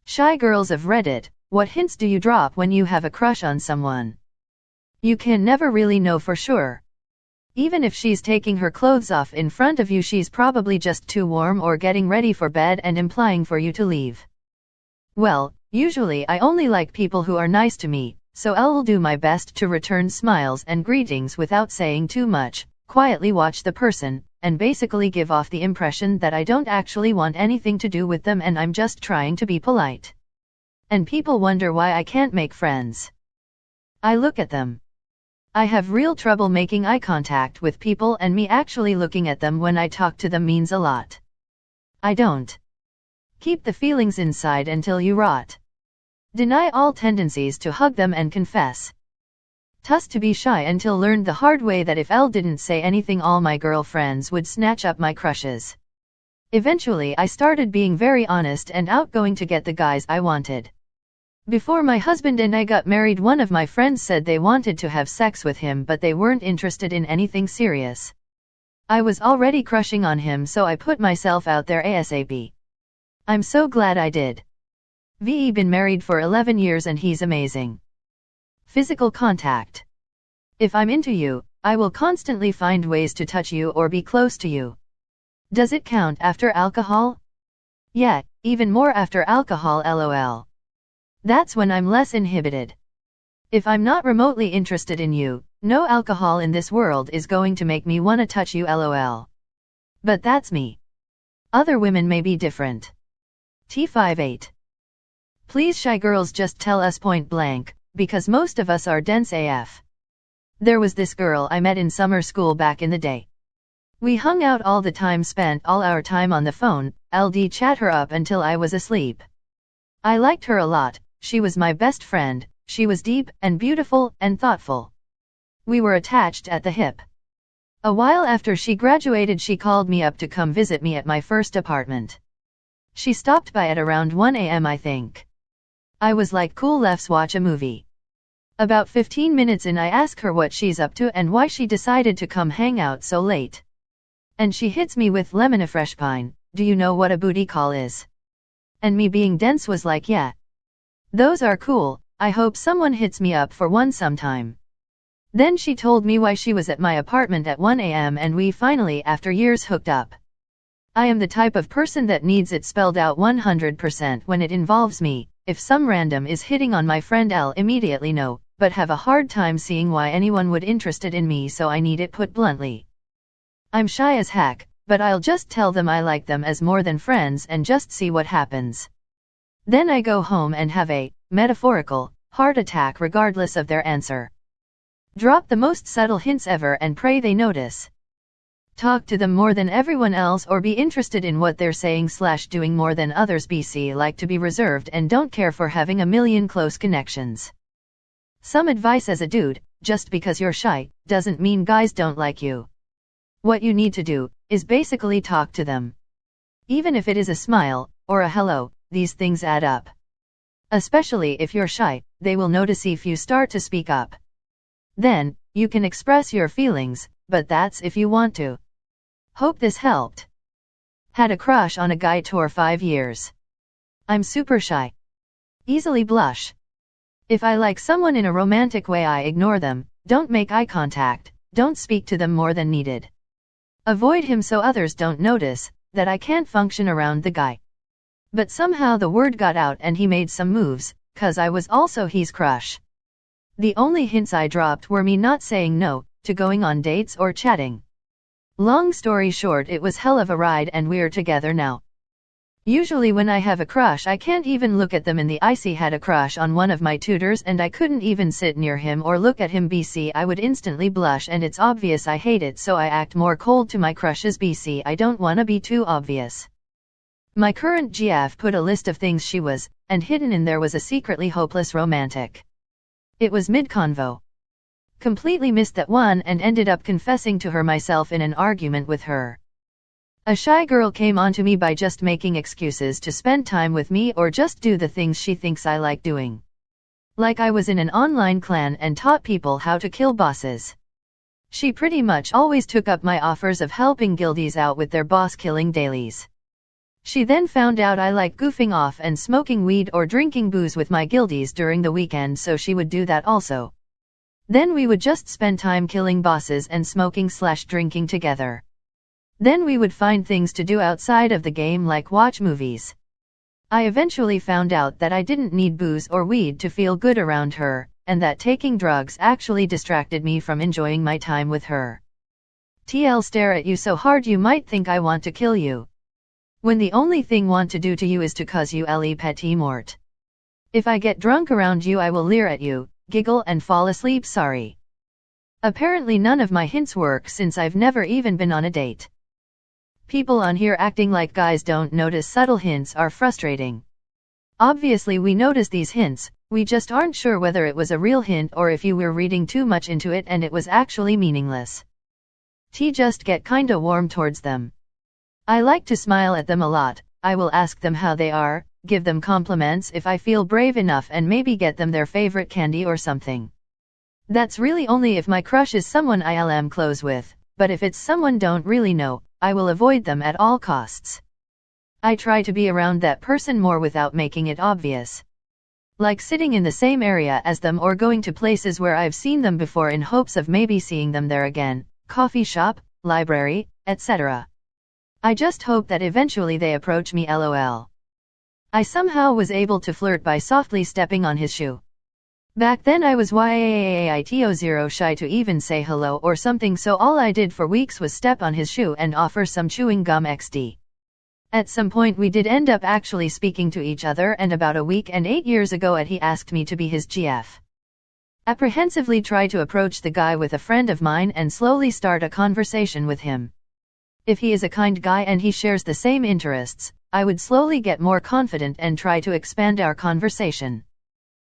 Shy girls of Reddit, what hints do you drop when you have a crush on someone? You can never really know for sure. Even if she's taking her clothes off in front of you, she's probably just too warm or getting ready for bed and implying for you to leave. Well, usually I only like people who are nice to me, so I'll do my best to return smiles and greetings without saying too much, quietly watch the person, and basically give off the impression that I don't actually want anything to do with them and I'm just trying to be polite. And people wonder why I can't make friends. I look at them. I have real trouble making eye contact with people, and me actually looking at them when I talk to them means a lot. I don't. Keep the feelings inside until you rot. Deny all tendencies to hug them and confess. Tuss to be shy until learned the hard way that if I didn't say anything all my girlfriends would snatch up my crushes. Eventually I started being very honest and outgoing to get the guys I wanted. Before my husband and I got married, one of my friends said they wanted to have sex with him but they weren't interested in anything serious. I was already crushing on him, so I put myself out there ASAP. I'm so glad I did. We've been married for 11 years and he's amazing. Physical contact. If I'm into you, I will constantly find ways to touch you or be close to you. Does it count after alcohol? Yeah, even more after alcohol, lol. That's when I'm less inhibited. If I'm not remotely interested in you, no alcohol in this world is going to make me wanna touch you, lol. But that's me. Other women may be different. T58. Please, shy girls, just tell us point blank, because most of us are dense AF. There was this girl I met in summer school back in the day. We hung out all the time, spent all our time on the phone, LD chat her up until I was asleep. I liked her a lot, she was my best friend, she was deep and beautiful and thoughtful. We were attached at the hip. A while after she graduated, she called me up to come visit me at my first apartment. She stopped by at around 1 a.m. I think. I was like, cool, let's watch a movie. About 15 minutes in, I ask her what she's up to and why she decided to come hang out so late. And she hits me with lemon fresh pine. Do you know what a booty call is? And me being dense was like, yeah. Those are cool, I hope someone hits me up for one sometime. Then she told me why she was at my apartment at 1 a.m. and we finally, after years, hooked up. I am the type of person that needs it spelled out 100% when it involves me. If some random is hitting on my friend, I'll immediately know, but have a hard time seeing why anyone would interested in me, so I need it put bluntly. I'm shy as heck, but I'll just tell them I like them as more than friends and just see what happens. Then I go home and have a, metaphorical, heart attack regardless of their answer. Drop the most subtle hints ever and pray they notice. Talk to them more than everyone else or be interested in what they're saying/doing more than others. BC like to be reserved and don't care for having a million close connections. Some advice as a dude, just because you're shy, doesn't mean guys don't like you. What you need to do, is basically talk to them. Even if it is a smile, or a hello, these things add up. Especially if you're shy, they will notice if you start to speak up. Then, you can express your feelings, but that's if you want to. Hope this helped. Had a crush on a guy for 5 years. I'm super shy. Easily blush. If I like someone in a romantic way, I ignore them, don't make eye contact, don't speak to them more than needed. Avoid him so others don't notice that I can't function around the guy. But somehow the word got out and he made some moves, 'cause I was also his crush. The only hints I dropped were me not saying no to going on dates or chatting. Long story short, it was hell of a ride and we're together now. Usually when I have a crush, I can't even look at them in the eye. Had a crush on one of my tutors and I couldn't even sit near him or look at him. BC I would instantly blush and it's obvious I hate it, so I act more cold to my crushes. BC I don't wanna be too obvious. My current GF put a list of things she was, and hidden in there was a secretly hopeless romantic. It was mid-convo. Completely missed that one and ended up confessing to her myself in an argument with her. A shy girl came onto me by just making excuses to spend time with me or just do the things she thinks I like doing. Like I was in an online clan and taught people how to kill bosses. She pretty much always took up my offers of helping guildies out with their boss killing dailies. She then found out I like goofing off and smoking weed or drinking booze with my guildies during the weekend, so she would do that also. Then we would just spend time killing bosses and smoking/drinking together. Then we would find things to do outside of the game, like watch movies. I eventually found out that I didn't need booze or weed to feel good around her, and that taking drugs actually distracted me from enjoying my time with her. TL stare at you so hard you might think I want to kill you. When the only thing want to do to you is to cause you le petit mort. If I get drunk around you I will leer at you, giggle and fall asleep sorry. Apparently none of my hints work since I've never even been on a date. People on here acting like guys don't notice subtle hints are frustrating. Obviously we notice these hints, we just aren't sure whether it was a real hint or if you were reading too much into it and it was actually meaningless. Just get kinda warm towards them. I like to smile at them a lot. I will ask them how they are, give them compliments if I feel brave enough, and maybe get them their favorite candy or something. That's really only if my crush is someone I'm close with, but if it's someone don't really know, I will avoid them at all costs. I try to be around that person more without making it obvious. Like sitting in the same area as them or going to places where I've seen them before in hopes of maybe seeing them there again, coffee shop, library, etc. I just hope that eventually they approach me lol. I somehow was able to flirt by softly stepping on his shoe. Back then I was YAAITO0 shy to even say hello or something, so all I did for weeks was step on his shoe and offer some chewing gum XD. At some point we did end up actually speaking to each other, and about a week and 8 years ago he asked me to be his GF. Apprehensively try to approach the guy with a friend of mine and slowly start a conversation with him. If he is a kind guy and he shares the same interests, I would slowly get more confident and try to expand our conversation.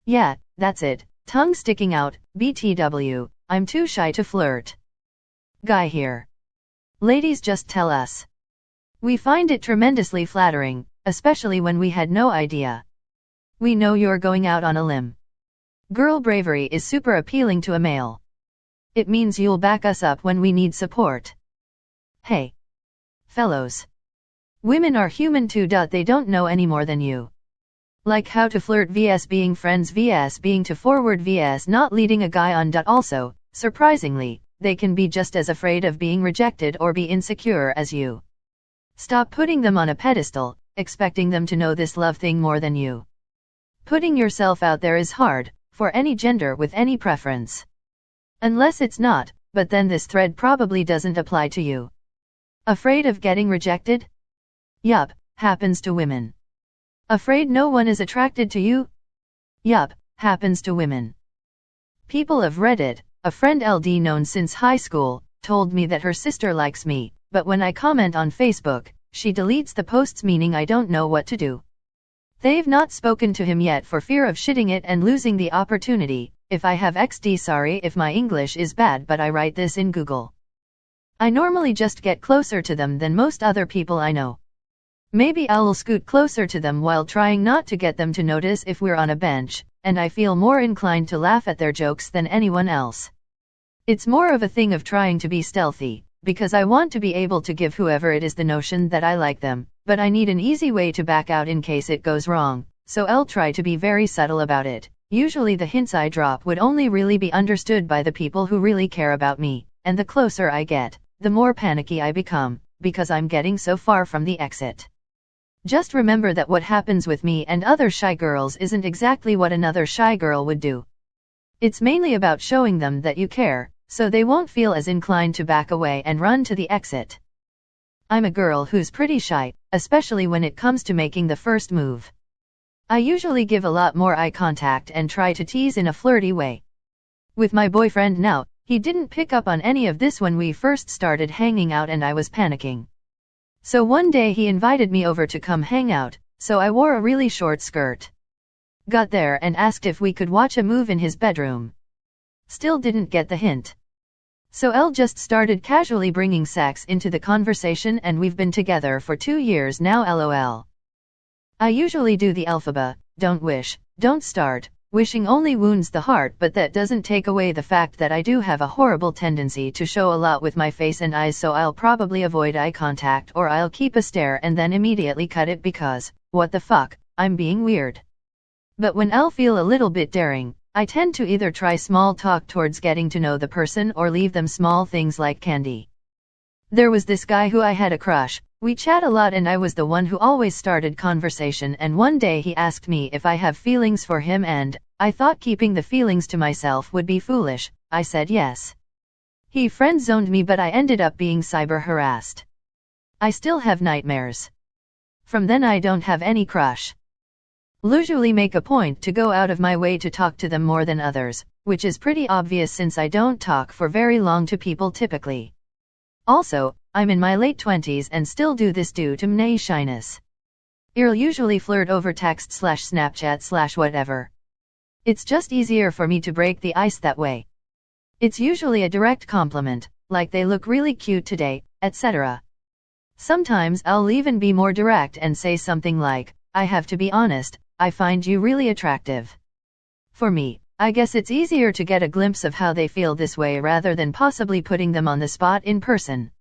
Yeah, that's it, tongue sticking out, BTW, I'm too shy to flirt. Guy here. Ladies just tell us. We find it tremendously flattering, especially when we had no idea. We know you're going out on a limb. Girl bravery is super appealing to a male. It means you'll back us up when we need support. Hey. Fellows. Women are human too. They don't know any more than you. Like how to flirt vs being friends vs being too forward vs not leading a guy on. Also, surprisingly, they can be just as afraid of being rejected or be insecure as you. Stop putting them on a pedestal, expecting them to know this love thing more than you. Putting yourself out there is hard, for any gender with any preference. Unless it's not, but then this thread probably doesn't apply to you. Afraid of getting rejected? Yup, happens to women. Afraid no one is attracted to you? Yup, happens to women. People of Reddit, a friend LD known since high school, told me that her sister likes me, but when I comment on Facebook, she deletes the posts, meaning I don't know what to do. They've not spoken to him yet for fear of shitting it and losing the opportunity. If I have XD, sorry if my English is bad, but I write this in Google. I normally just get closer to them than most other people I know. Maybe I'll scoot closer to them while trying not to get them to notice if we're on a bench, and I feel more inclined to laugh at their jokes than anyone else. It's more of a thing of trying to be stealthy, because I want to be able to give whoever it is the notion that I like them, but I need an easy way to back out in case it goes wrong, so I'll try to be very subtle about it. Usually the hints I drop would only really be understood by the people who really care about me, and the closer I get, the more panicky I become, because I'm getting so far from the exit. Just remember that what happens with me and other shy girls isn't exactly what another shy girl would do. It's mainly about showing them that you care, so they won't feel as inclined to back away and run to the exit. I'm a girl who's pretty shy, especially when it comes to making the first move. I usually give a lot more eye contact and try to tease in a flirty way. With my boyfriend now, he didn't pick up on any of this when we first started hanging out and I was panicking. So one day he invited me over to come hang out, so I wore a really short skirt. Got there and asked if we could watch a movie in his bedroom. Still didn't get the hint. So L just started casually bringing sex into the conversation, and we've been together for 2 years now lol. I usually do the alphabet, don't wish, don't start, Wishing only wounds the heart, but that doesn't take away the fact that I do have a horrible tendency to show a lot with my face and eyes, so I'll probably avoid eye contact, or I'll keep a stare and then immediately cut it because, what the fuck, I'm being weird. But when I'll feel a little bit daring, I tend to either try small talk towards getting to know the person or leave them small things like candy. There was this guy who I had a crush. We chat a lot and I was the one who always started conversation, and one day he asked me if I have feelings for him, and I thought keeping the feelings to myself would be foolish. I said yes. He friend-zoned me, but I ended up being cyber-harassed. I still have nightmares. From then I don't have any crush. Usually make a point to go out of my way to talk to them more than others, which is pretty obvious since I don't talk for very long to people typically. Also, I'm in my late 20s and still do this due to my shyness. I'll usually flirt over text/Snapchat/whatever. It's just easier for me to break the ice that way. It's usually a direct compliment, like they look really cute today, etc. Sometimes I'll even be more direct and say something like, I have to be honest, I find you really attractive. For me, I guess it's easier to get a glimpse of how they feel this way rather than possibly putting them on the spot in person.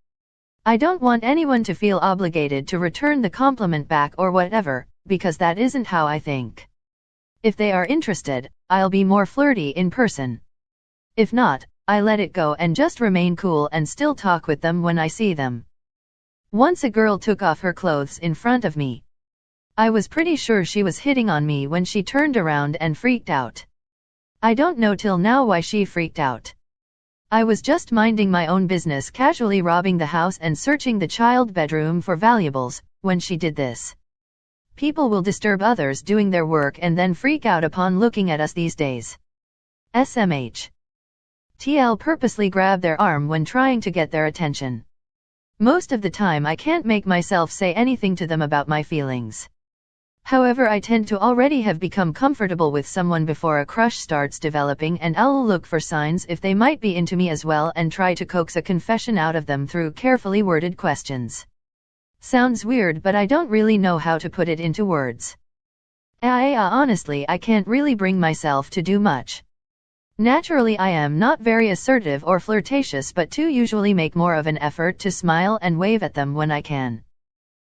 I don't want anyone to feel obligated to return the compliment back or whatever, because that isn't how I think. If they are interested, I'll be more flirty in person. If not, I let it go and just remain cool and still talk with them when I see them. Once a girl took off her clothes in front of me. I was pretty sure she was hitting on me when she turned around and freaked out. I don't know till now why she freaked out. I was just minding my own business, casually robbing the house and searching the child bedroom for valuables, when she did this. People will disturb others doing their work and then freak out upon looking at us these days. SMH. TL purposely grab their arm when trying to get their attention. Most of the time I can't make myself say anything to them about my feelings. However, I tend to already have become comfortable with someone before a crush starts developing, and I'll look for signs if they might be into me as well and try to coax a confession out of them through carefully worded questions. Sounds weird, but I don't really know how to put it into words. Honestly, I can't really bring myself to do much. Naturally, I am not very assertive or flirtatious, but do usually make more of an effort to smile and wave at them when I can.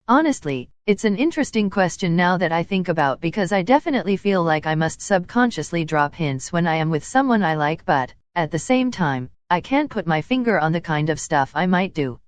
Honestly, it's an interesting question now that I think about, because I definitely feel like I must subconsciously drop hints when I am with someone I like, but, at the same time, I can't put my finger on the kind of stuff I might do.